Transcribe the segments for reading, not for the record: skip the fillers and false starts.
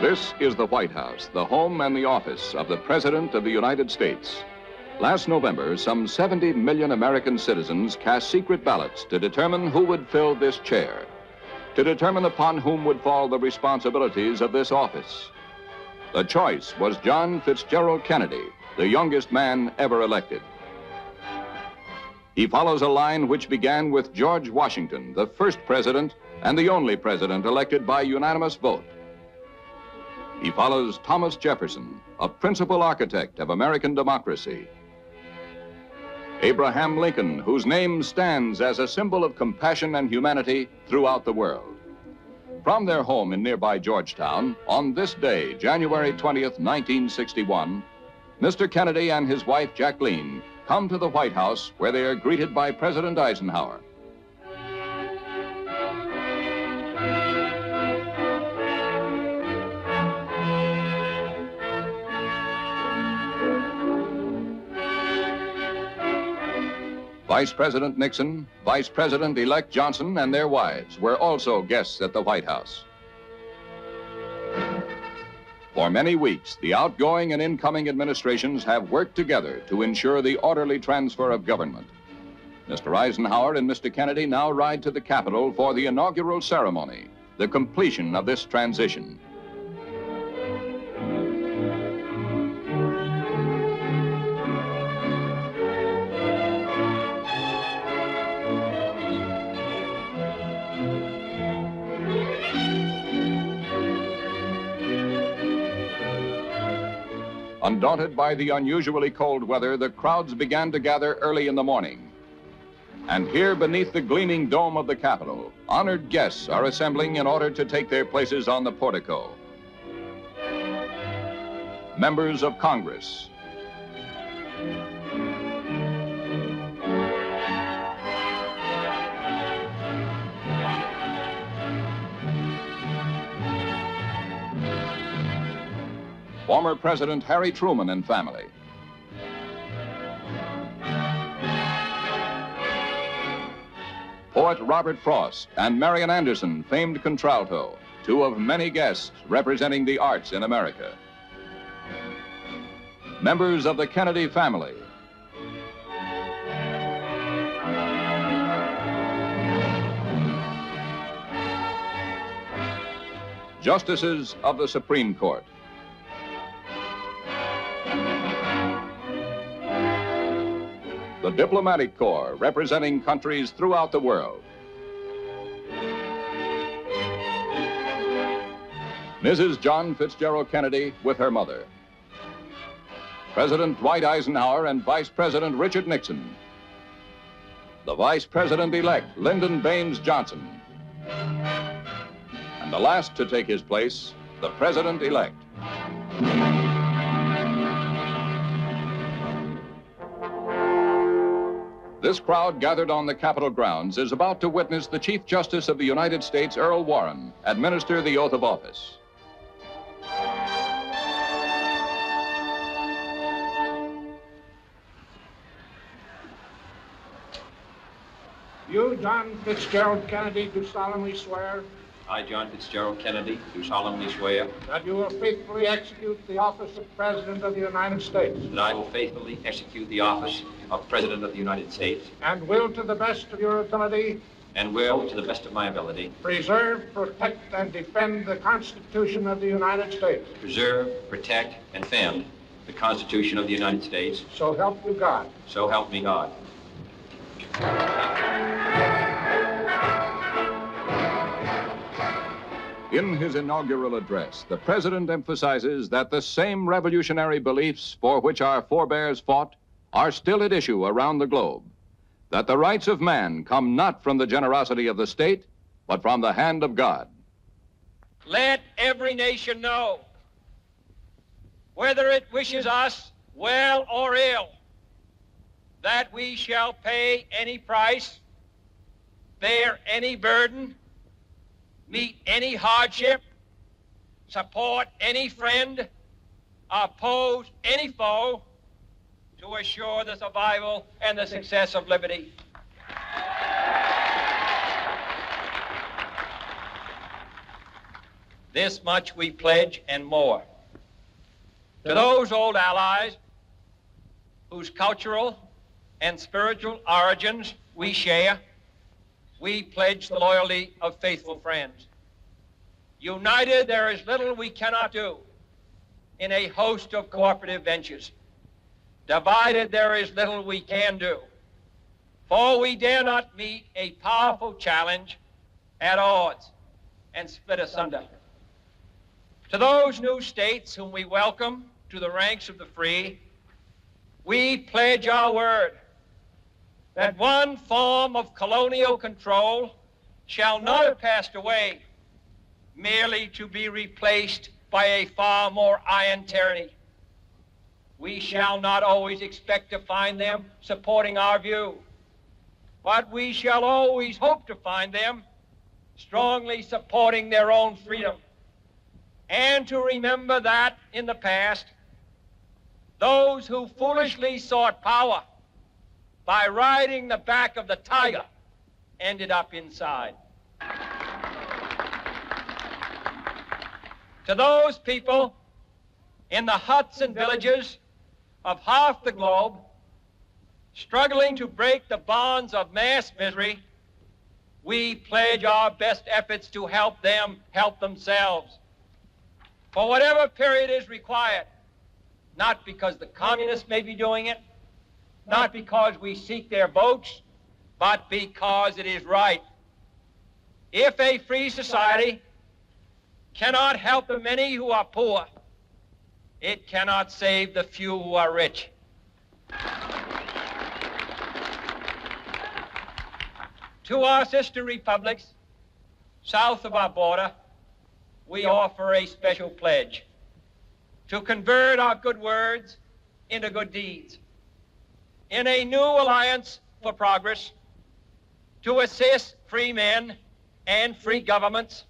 This is the White House, the home and the office of the President of the United States. Last November, some 70 million American citizens cast secret ballots to determine who would fill this chair, to determine upon whom would fall the responsibilities of this office. The choice was John Fitzgerald Kennedy, the youngest man ever elected. He follows a line which began with George Washington, the first president and the only president elected by unanimous vote. He follows Thomas Jefferson, a principal architect of American democracy. Abraham Lincoln, whose name stands as a symbol of compassion and humanity throughout the world. From their home in nearby Georgetown, on this day, January 20th, 1961, Mr. Kennedy and his wife, Jacqueline, come to the White House, where they are greeted by President Eisenhower. Vice President Nixon, Vice President-elect Johnson, and their wives were also guests at the White House. For many weeks, the outgoing and incoming administrations have worked together to ensure the orderly transfer of government. Mr. Eisenhower and Mr. Kennedy now ride to the Capitol for the inaugural ceremony, the completion of this transition. Undaunted by the unusually cold weather, the crowds began to gather early in the morning. And here, beneath the gleaming dome of the Capitol, honored guests are assembling in order to take their places on the portico. Members of Congress, former President Harry Truman and family. Poet Robert Frost and Marian Anderson, famed contralto, two of many guests representing the arts in America. Members of the Kennedy family. Justices of the Supreme Court. The diplomatic corps representing countries throughout the world. Mrs. John Fitzgerald Kennedy with her mother. President Dwight Eisenhower and Vice President Richard Nixon. The Vice President-elect Lyndon Baines Johnson. And the last to take his place, the President-elect. This crowd gathered on the Capitol grounds is about to witness the Chief Justice of the United States, Earl Warren, administer the oath of office. You, John Fitzgerald Kennedy, do solemnly swear I, John Fitzgerald Kennedy, do solemnly swear that you will faithfully execute the office of President of the United States that I will faithfully execute the office of President of the United States and will, to the best of your ability, and will, to the best of my ability, preserve, protect, and defend the Constitution of the United States. preserve, protect, and defend the Constitution of the United States. So help you God. So help me God. In his inaugural address, the President emphasizes that the same revolutionary beliefs for which our forebears fought are still at issue around the globe. That the rights of man come not from the generosity of the state, but from the hand of God. Let every nation know, whether it wishes us well or ill, that we shall pay any price, bear any burden, meet any hardship, support any friend, oppose any foe, to assure the survival and the success of liberty. This much we pledge and more. To those old allies whose cultural and spiritual origins we share, we pledge the loyalty of faithful friends. United, there is little we cannot do in a host of cooperative ventures. Divided, there is little we can do, for we dare not meet a powerful challenge at odds and split asunder. To those new states whom we welcome to the ranks of the free, we pledge our word that one form of colonial control shall not have passed away merely to be replaced by a far more iron tyranny. We shall not always expect to find them supporting our view, but we shall always hope to find them strongly supporting their own freedom, and to remember that in the past, those who foolishly sought power by riding the back of the tiger ended up inside. To those people in the huts and villages of half the globe struggling to break the bonds of mass misery, we pledge our best efforts to help them help themselves for whatever period is required, not because the communists may be doing it, not because we seek their votes, but because it is right. If a free society cannot help the many who are poor, it cannot save the few who are rich. To our sister republics south of our border, we offer a special pledge to convert our good words into good deeds. In a new alliance for progress, to assist free men and free governments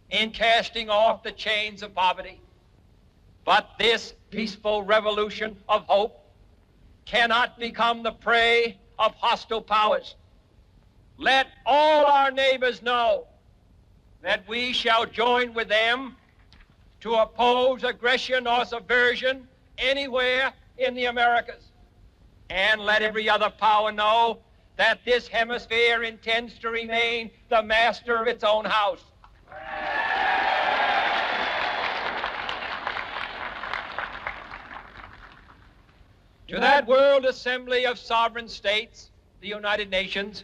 in casting off the chains of poverty. But this peaceful revolution of hope cannot become the prey of hostile powers. Let all our neighbors know that we shall join with them to oppose aggression or subversion anywhere in the Americas. And let every other power know that this hemisphere intends to remain the master of its own house. To that World Assembly of Sovereign States, the United Nations,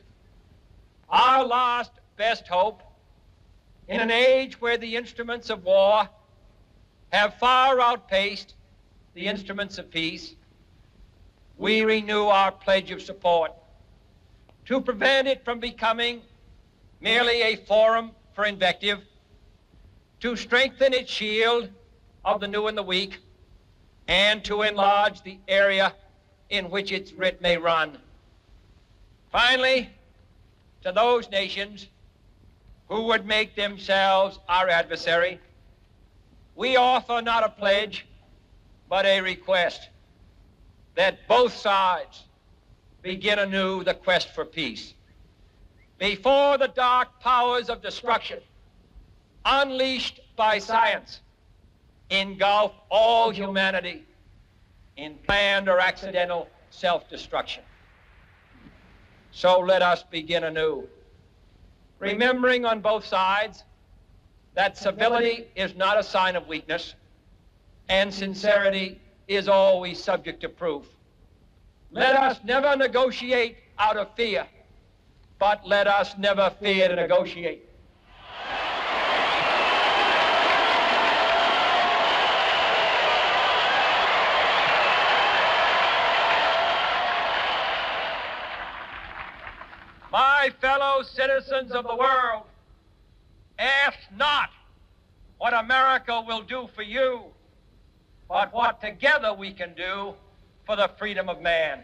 our last best hope, in an age where the instruments of war have far outpaced the instruments of peace, we renew our pledge of support to prevent it from becoming merely a forum for invective, to strengthen its shield of the new and the weak, and to enlarge the area in which its writ may run. Finally, to those nations who would make themselves our adversary, we offer not a pledge, but a request that both sides begin anew the quest for peace. Before the dark powers of destruction, unleashed by science, engulf all humanity in planned or accidental self-destruction. So let us begin anew, remembering on both sides that civility is not a sign of weakness, and sincerity is always subject to proof. Let us never negotiate out of fear, but let us never fear to negotiate. My fellow citizens of the world, ask not what America will do for you, but what together we can do for the freedom of man.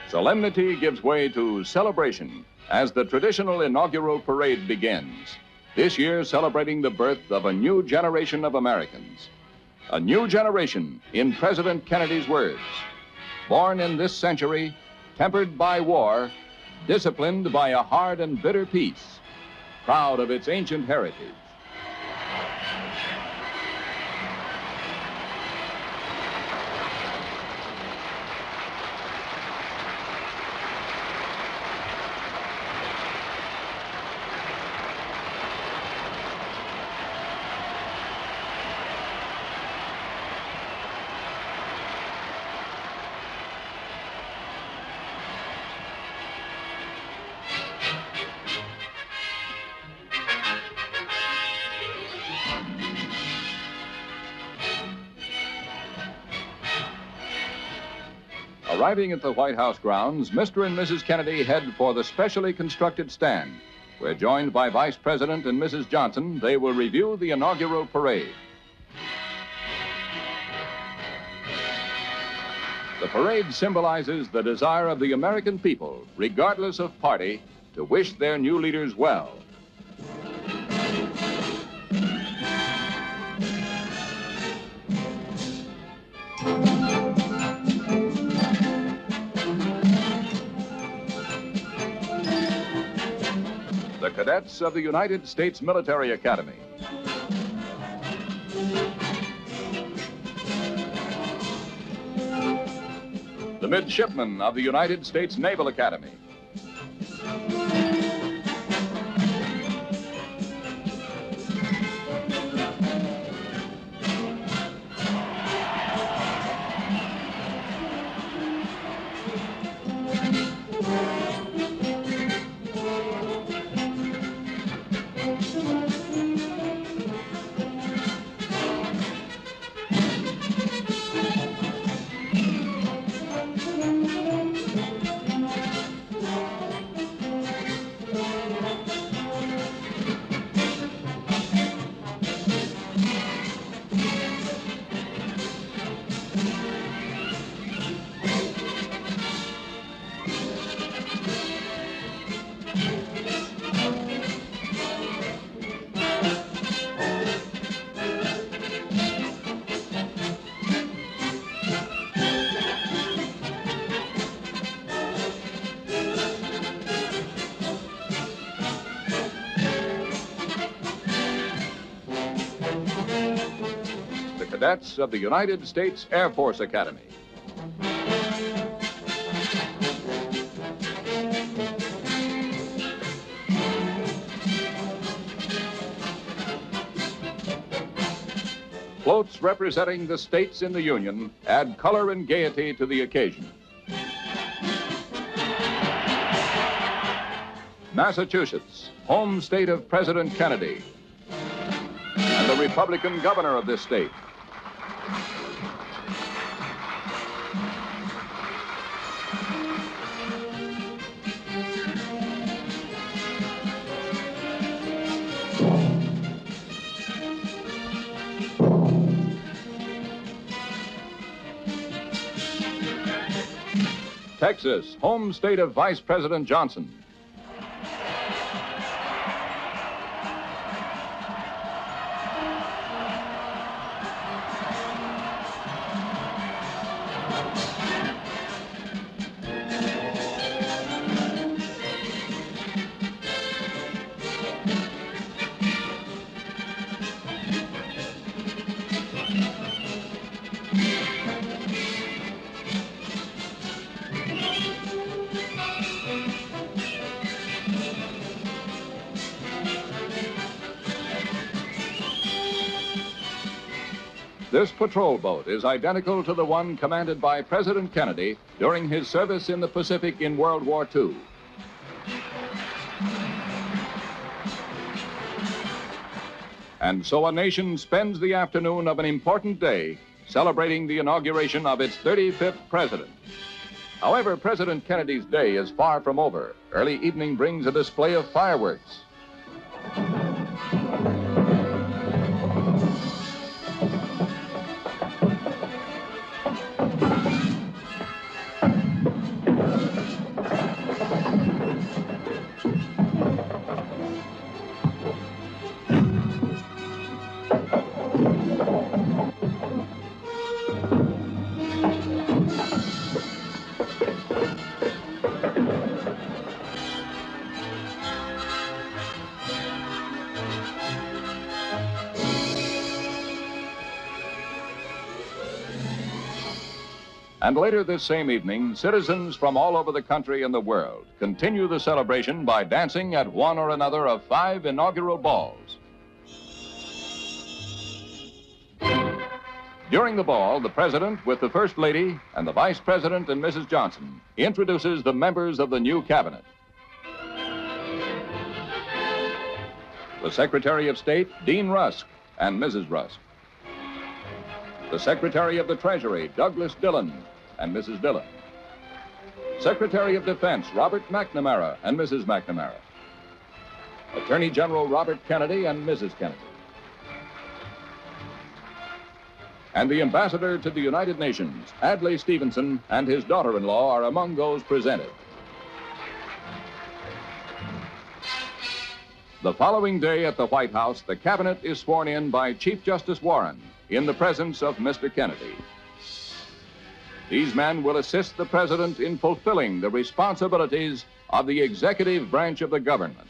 Solemnity gives way to celebration as the traditional inaugural parade begins. this year celebrating the birth of a new generation of Americans. A new generation, in President Kennedy's words, born in this century, tempered by war, disciplined by a hard and bitter peace, proud of its ancient heritage. Arriving at the White House grounds, Mr. and Mrs. Kennedy head for the specially constructed stand, where, joined by Vice President and Mrs. Johnson, they will review the inaugural parade. The parade symbolizes the desire of the American people, regardless of party, to wish their new leaders well. The cadets of the United States Military Academy. The midshipmen of the United States Naval Academy. Cadets of the United States Air Force Academy. Floats representing the states in the Union add color and gaiety to the occasion. Massachusetts, home state of President Kennedy, and the Republican governor of this state. Texas, home state of Vice President Johnson. This patrol boat is identical to the one commanded by President Kennedy during his service in the Pacific in World War II. And so a nation spends the afternoon of an important day celebrating the inauguration of its 35th president. However, President Kennedy's day is far from over. Early evening brings a display of fireworks. And later this same evening, citizens from all over the country and the world continue the celebration by dancing at one or another of 5 inaugural balls. During the ball, the President, with the First Lady and the Vice President and Mrs. Johnson, introduces the members of the new cabinet. The Secretary of State, Dean Rusk, and Mrs. Rusk. The Secretary of the Treasury, Douglas Dillon, and Mrs. Dillon. Secretary of Defense, Robert McNamara, and Mrs. McNamara. Attorney General Robert Kennedy and Mrs. Kennedy. And the Ambassador to the United Nations, Adlai Stevenson, and his daughter-in-law are among those presented. The following day at the White House, the cabinet is sworn in by Chief Justice Warren in the presence of Mr. Kennedy. These men will assist the President in fulfilling the responsibilities of the executive branch of the government.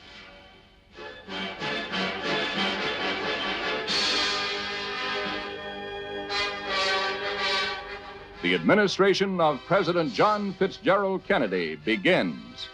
The administration of President John Fitzgerald Kennedy begins.